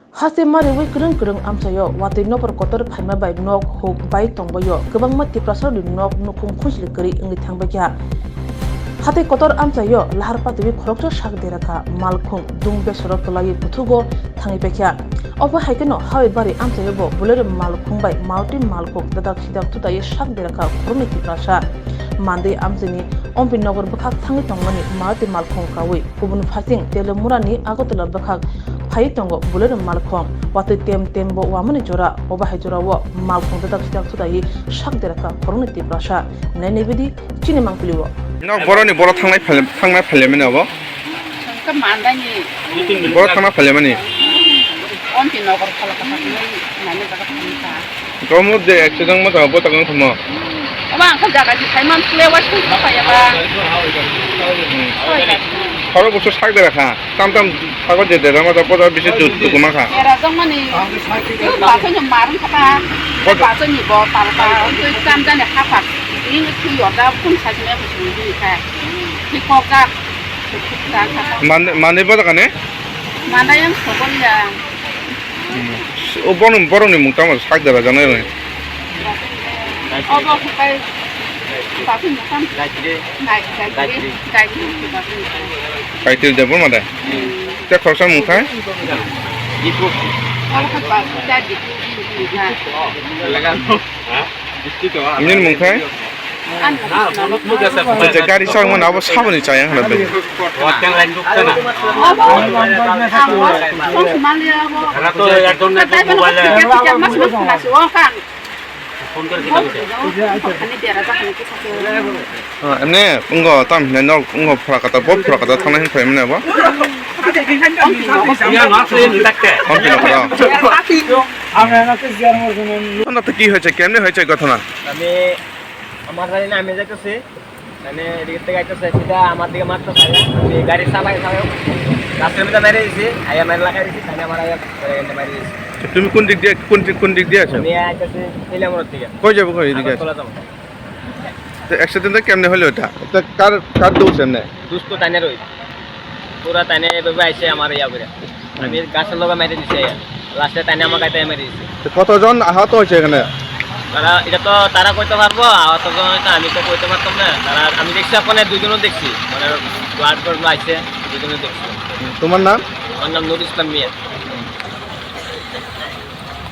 Hase mari wi kereng amsayo wati nopor kotor phaima bai nok hok bai tongbayo gobang mati prasar di nok nukung khunjli gari ingi thangbakya hate kotor amsayo lahar patwi khorokja sak deraka malkhung dungbe sorok tolai puthugo thangibakya obo haikeno hawi bari amsayo bo bulere malkhung bai mauti malkhok dadak sidak tutai sak deraka khorni tiprasa mande amjini ompi nogor bakhak thangi tongmani mauti malkhung kawi kubun phasing telemurani agotla bakhak Hai tongo bulere malkhong wati tembo wamani jora oba hai jora wo malkhong dadak sidak tudai sak deraka khorni tiprasa nai bidi chini mangpiliwo No boroni boro thangna phalemani abo ka mandani boro thangna phalemani on tin nogor khala ka nani daga thamta gomu de exodang mo tabo tagang thamo aba ang jaga di thaiman flewas ku pa ya ba khoro busu sak de rakha tam sago de de rama tabo bisi tu kuma kha era jong mani ba sa ni marun kha ba sa ni bo ta ba tu tam da ne kha kha ini tu yo da pun sa ni bu su di kha ki ko ka mane boda kane mana yang sobon ya o boroni mungtama sak de rajana ne obo ku pai ba pun tam gai kaitil de bol mada te khorsa mungthai itu kalau kan ba da di amin mungthai je gari sang mon abo sabani chayang halabe ane ungo tam ne no ungo phrakata bot phrakata thana hin phai mne ba না তো কি হয়েছে কেমনে হয়েছে ঘটনা আমি আমার গাড়ি নামে যাইতেছি মানে এদিকে থেকে আইতেছে সেটা আমার দিকে মারতেছে আমি গাড়ি চালাই রাস্তার মধ্যে মেরে দিয়েছি আয়া মেরে লাগাই দিয়েছি তাহলে আমার আয়া মেরে দিয়েছি তুমি কোন দিক দিয়ে আছো আমি আইতেছি ইলামোর দিকে কই যাবো কই এদিকে চলে যাবো তো অ্যাক্সিডেন্টটা কেমনে হলো এটা এটা কার দোষ এমনে দুষ্ট টাইনে রই পুরা টাইনে এভাবে আইসে আমার ইয়া করে আমি গাছের লগা মেরে দিছি আয়া লাস্টে টাইনে আমার গাড়িতে মেরে দিয়েছি কতজন আহত হয়েছে এখানে তারা এটা তো তারা কইতে পারবো আহত জন আমি তো কইতে পারতাম না তারা আমি দেখছি ওখানে দুজনও দেখছি মানে ব্লাড আইছে দুজনও দেখছি তোমার নাম আমার নাম নুর ইসলাম মিয়া